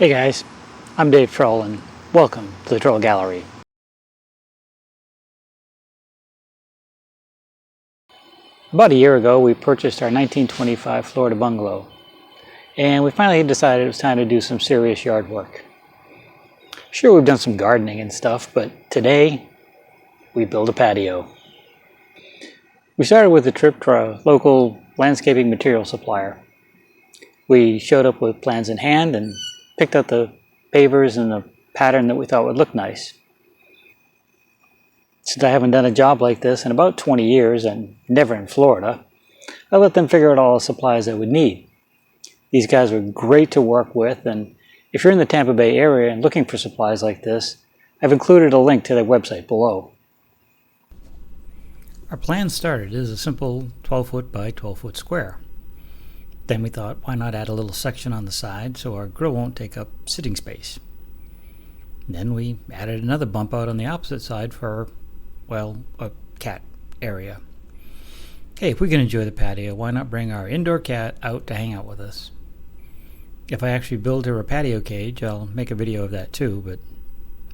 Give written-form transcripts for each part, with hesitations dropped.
Hey guys, I'm Dave Trull and welcome to the Trull Gallery. About a year ago we purchased our 1925 Florida bungalow and we finally decided it was time to do some serious yard work. Sure, we've done some gardening and stuff, but today we built a patio. We started with a trip to our local landscaping material supplier. We showed up with plans in hand and picked out the pavers in the pattern that we thought would look nice. Since I haven't done a job like this in about 20 years and never in Florida, I let them figure out all the supplies I would need. These guys were great to work with, and if you're in the Tampa Bay area and looking for supplies like this, I've included a link to their website below. Our plan started as a simple 12-foot by 12-foot square. Then we thought, why not add a little section on the side so our grill won't take up sitting space. Then we added another bump out on the opposite side for, well, a cat area. Hey, if we can enjoy the patio, why not bring our indoor cat out to hang out with us? If I actually build her a patio cage, I'll make a video of that too, but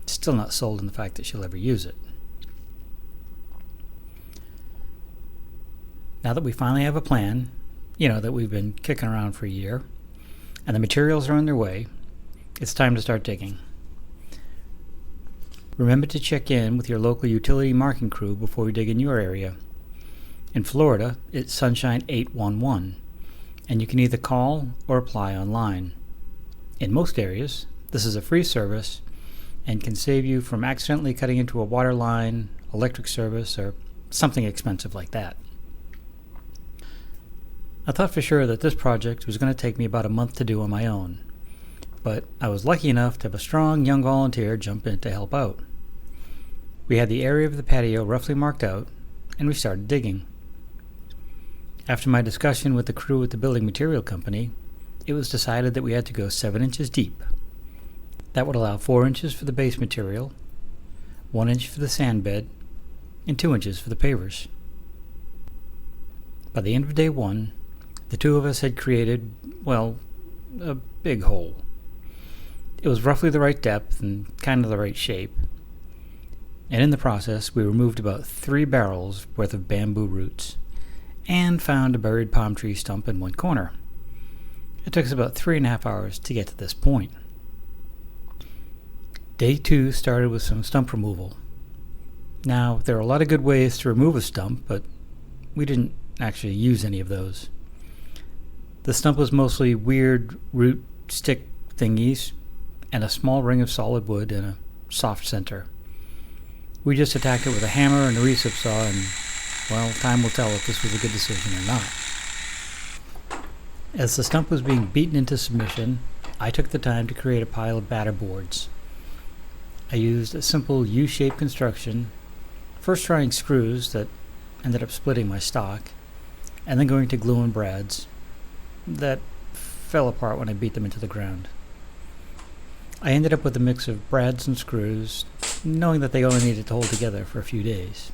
still not sold on the fact that she'll ever use it. Now that we finally have a plan, that we've been kicking around for a year, and the materials are on their way, it's time to start digging. Remember to check in with your local utility marking crew before you dig in your area. In Florida, it's Sunshine 811, and you can either call or apply online. In most areas, this is a free service and can save you from accidentally cutting into a water line, electric service, or something expensive like that. I thought for sure that this project was going to take me about a month to do on my own, but I was lucky enough to have a strong young volunteer jump in to help out. We had the area of the patio roughly marked out, and we started digging. After my discussion with the crew at the building material company, it was decided that we had to go 7 inches deep. That would allow 4 inches for the base material, 1 inch for the sand bed, and 2 inches for the pavers. By the end of day one, the two of us had created, a big hole. It was roughly the right depth and kind of the right shape. And in the process, we removed about 3 barrels worth of bamboo roots and found a buried palm tree stump in one corner. It took us about 3.5 hours to get to this point. Day 2 started with some stump removal. Now, there are a lot of good ways to remove a stump, but we didn't actually use any of those. The stump was mostly weird root stick thingies and a small ring of solid wood and a soft center. We just attacked it with a hammer and a recip saw, and, time will tell if this was a good decision or not. As the stump was being beaten into submission, I took the time to create a pile of batter boards. I used a simple U-shaped construction, first trying screws that ended up splitting my stock, and then going to glue and brads that fell apart when I beat them into the ground. I ended up with a mix of brads and screws, knowing that they only needed to hold together for a few days.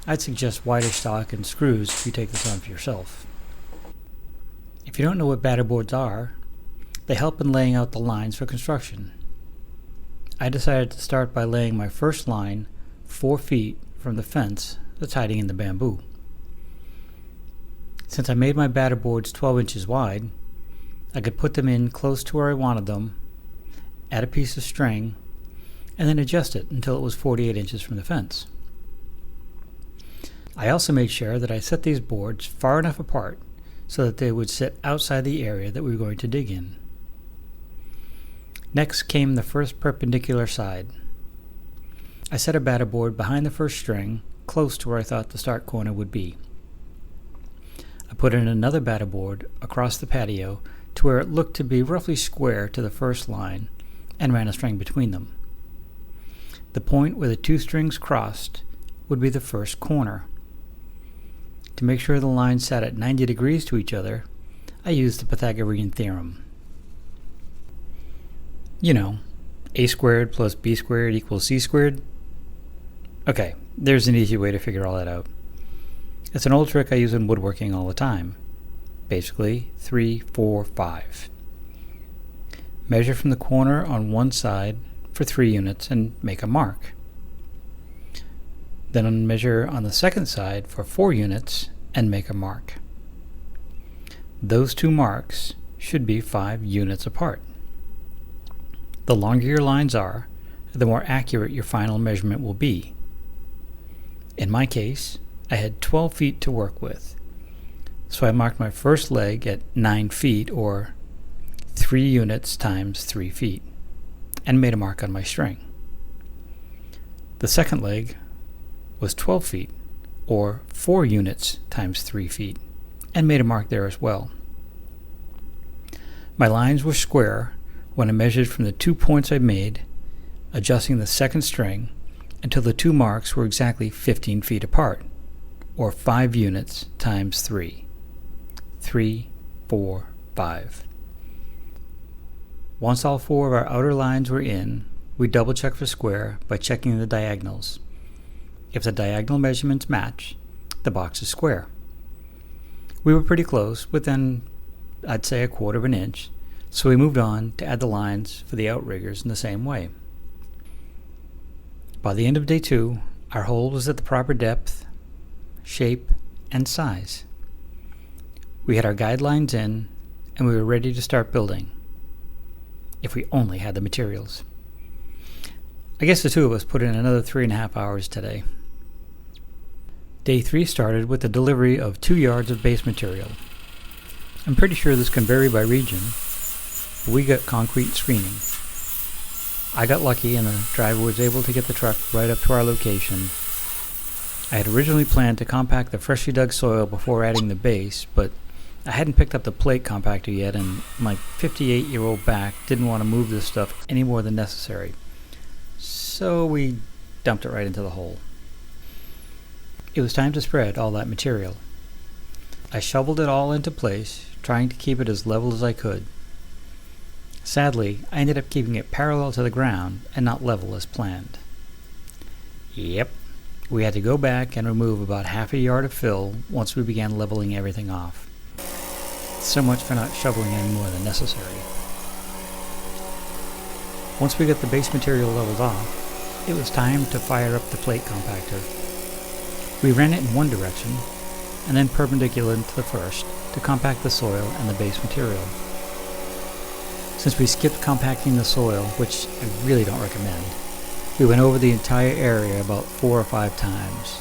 I'd suggest wider stock and screws if you take this on for yourself. If you don't know what batter boards are, they help in laying out the lines for construction. I decided to start by laying my first line 4 feet from the fence that's hiding in the bamboo. Since I made my batter boards 12 inches wide, I could put them in close to where I wanted them, add a piece of string, and then adjust it until it was 48 inches from the fence. I also made sure that I set these boards far enough apart so that they would sit outside the area that we were going to dig in. Next came the first perpendicular side. I set a batter board behind the first string, close to where I thought the start corner would be. I put in another batter board across the patio to where it looked to be roughly square to the first line and ran a string between them. The point where the 2 strings crossed would be the first corner. To make sure the lines sat at 90 degrees to each other, I used the Pythagorean theorem. A squared plus b squared equals c squared. Okay, there's an easy way to figure all that out. It's an old trick I use in woodworking all the time. Basically, 3, 4, 5. Measure from the corner on one side for 3 units and make a mark. Then measure on the second side for 4 units and make a mark. Those 2 marks should be 5 units apart. The longer your lines are, the more accurate your final measurement will be. In my case, I had 12 feet to work with, so I marked my first leg at 9 feet, or 3 units times 3 feet, and made a mark on my string. The second leg was 12 feet, or 4 units times 3 feet, and made a mark there as well. My lines were square when I measured from the 2 points I made, adjusting the second string until the 2 marks were exactly 15 feet apart, or 5 units times 3. 3, 4, 5. Once all 4 of our outer lines were in, we double check for square by checking the diagonals. If the diagonal measurements match, the box is square. We were pretty close, within, I'd say, 1/4 of an inch, so we moved on to add the lines for the outriggers in the same way. By the end of day 2, our hole was at the proper depth, shape, and size. We had our guidelines in, and we were ready to start building. If we only had the materials. I guess the 2 of us put in another 3.5 hours today. Day 3 started with the delivery of 2 yards of base material. I'm pretty sure this can vary by region, but we got concrete screening. I got lucky and the driver was able to get the truck right up to our location. I had originally planned to compact the freshly dug soil before adding the base, but I hadn't picked up the plate compactor yet, and my 58-year-old back didn't want to move this stuff any more than necessary. So we dumped it right into the hole. It was time to spread all that material. I shoveled it all into place, trying to keep it as level as I could. Sadly, I ended up keeping it parallel to the ground and not level as planned. Yep, we had to go back and remove about half a yard of fill once we began leveling everything off. So much for not shoveling any more than necessary. Once we got the base material leveled off, it was time to fire up the plate compactor. We ran it in one direction, and then perpendicular to the first, to compact the soil and the base material. Since we skipped compacting the soil, which I really don't recommend, we went over the entire area about 4 or 5 times.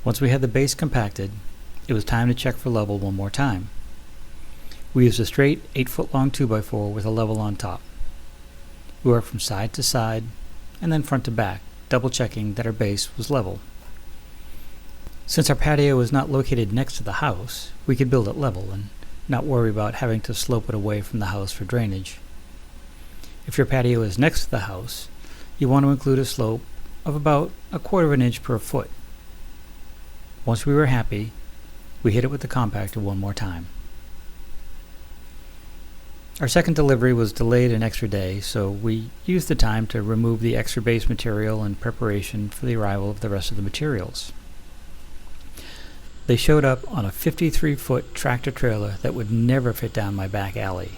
Once we had the base compacted, it was time to check for level one more time. We used a straight 8-foot-long 2x4 with a level on top. We worked from side to side, and then front to back, double checking that our base was level. Since our patio was not located next to the house, we could build it level and not worry about having to slope it away from the house for drainage. If your patio is next to the house, you want to include a slope of about 1/4 of an inch per foot. Once we were happy, we hit it with the compactor one more time. Our second delivery was delayed an extra day, so we used the time to remove the extra base material in preparation for the arrival of the rest of the materials. They showed up on a 53-foot tractor trailer that would never fit down my back alley.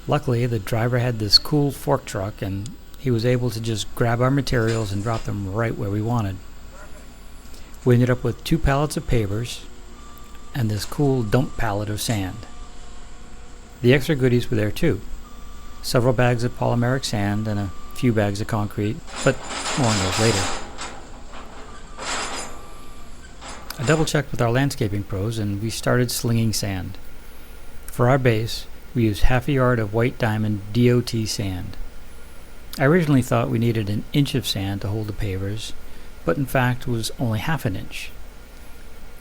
Luckily, the driver had this cool fork truck, and he was able to just grab our materials and drop them right where we wanted. We ended up with 2 pallets of pavers and this cool dump pallet of sand. The extra goodies were there too. Several bags of polymeric sand and a few bags of concrete, but more on those later. I double-checked with our landscaping pros and we started slinging sand. For our base, we used half a yard of white diamond DOT sand. I originally thought we needed an inch of sand to hold the pavers, but in fact was only half an inch.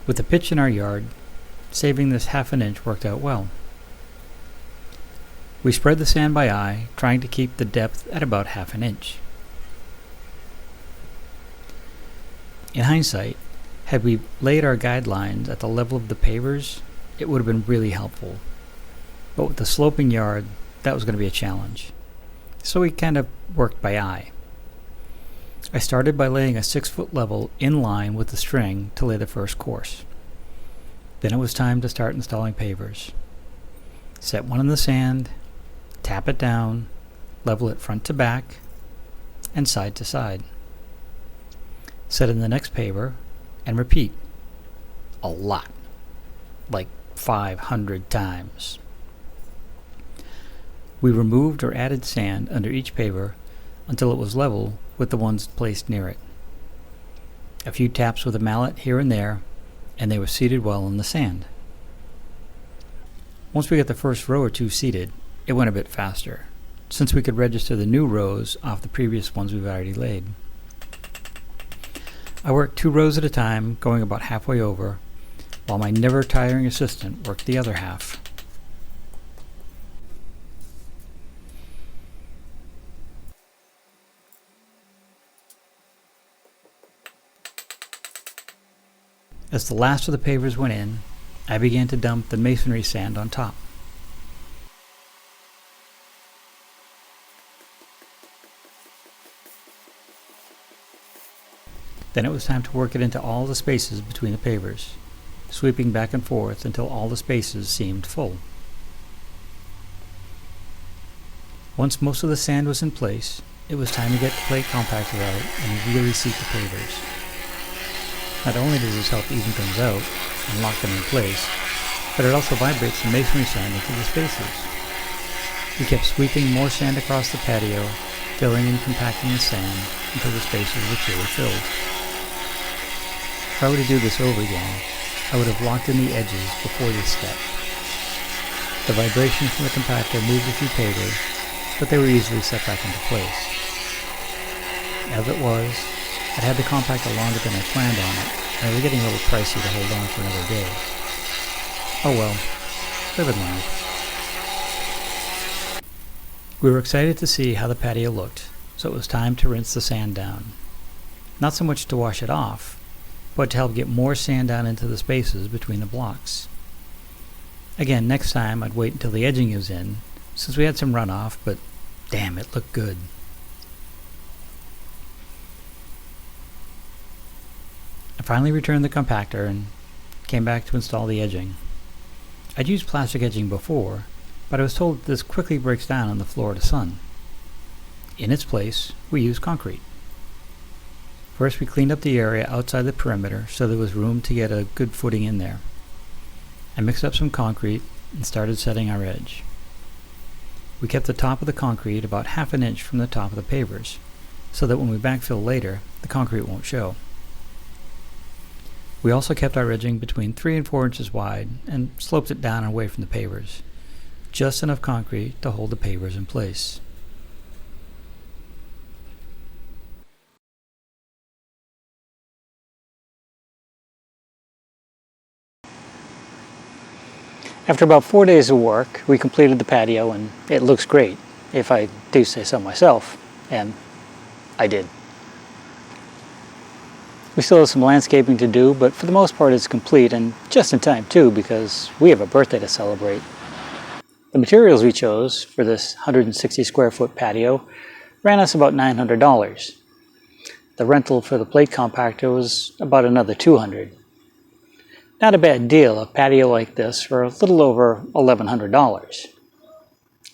With the pitch in our yard, saving this half an inch worked out well. We spread the sand by eye, trying to keep the depth at about half an inch. In hindsight, had we laid our guidelines at the level of the pavers, it would have been really helpful. But with the sloping yard, that was going to be a challenge. So we kind of worked by eye. I started by laying a 6-foot level in line with the string to lay the first course. Then it was time to start installing pavers. Set one in the sand, tap it down, level it front to back, and side to side. Set in the next paver, and repeat. A lot. Like 500 times. We removed or added sand under each paver until it was level with the ones placed near it. A few taps with a mallet here and there, and they were seated well in the sand. Once we got the first row or two seated, it went a bit faster, since we could register the new rows off the previous ones we've already laid. I worked 2 rows at a time, going about halfway over, while my never-tiring assistant worked the other half. As the last of the pavers went in, I began to dump the masonry sand on top. Then it was time to work it into all the spaces between the pavers, sweeping back and forth until all the spaces seemed full. Once most of the sand was in place, it was time to get the plate compactor out and really seat the pavers. Not only does this help even things out and lock them in place, but it also vibrates the masonry sand into the spaces. We kept sweeping more sand across the patio, filling and compacting the sand until the spaces were truly filled. If I were to do this over again, I would have locked in the edges before this step. The vibration from the compactor moved a few pavers, but they were easily set back into place. As it was, I'd had the compactor longer than I planned on it, and it was getting a little pricey to hold on for another day. Oh well, live and learn. We were excited to see how the patio looked, so it was time to rinse the sand down. Not so much to wash it off, but to help get more sand down into the spaces between the blocks. Again, next time I'd wait until the edging was in, since we had some runoff, but damn, it looked good. I finally returned the compactor and came back to install the edging. I'd used plastic edging before, but I was told that this quickly breaks down on the Florida sun. In its place, we used concrete. First, we cleaned up the area outside the perimeter so there was room to get a good footing in there. I mixed up some concrete and started setting our edge. We kept the top of the concrete about half an inch from the top of the pavers, so that when we backfill later, the concrete won't show. We also kept our edging between 3 and 4 inches wide and sloped it down and away from the pavers, just enough concrete to hold the pavers in place. After about 4 days of work, we completed the patio and it looks great, if I do say so myself, and I did. We still have some landscaping to do, but for the most part it's complete, and just in time too, because we have a birthday to celebrate. The materials we chose for this 160 square foot patio ran us about $900. The rental for the plate compactor was about another $200. Not a bad deal, a patio like this for a little over $1,100.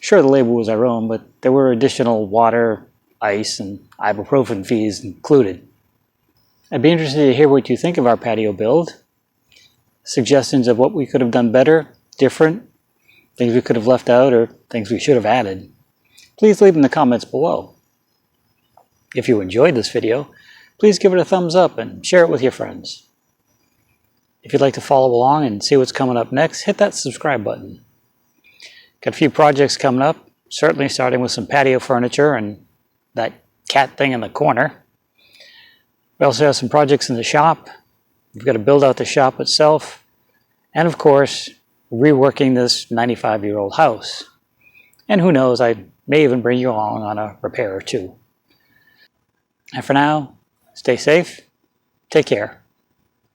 Sure, the labor was our own, but there were additional water, ice, and ibuprofen fees included. I'd be interested to hear what you think of our patio build. Suggestions of what we could have done better, different, things we could have left out, or things we should have added. Please leave in the comments below. If you enjoyed this video, please give it a thumbs up and share it with your friends. If you'd like to follow along and see what's coming up next, hit that subscribe button. Got a few projects coming up, certainly starting with some patio furniture and that cat thing in the corner. We also have some projects in the shop. We've got to build out the shop itself. And of course, reworking this 95-year-old house. And who knows, I may even bring you along on a repair or two. And for now, stay safe, take care,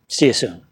see you soon.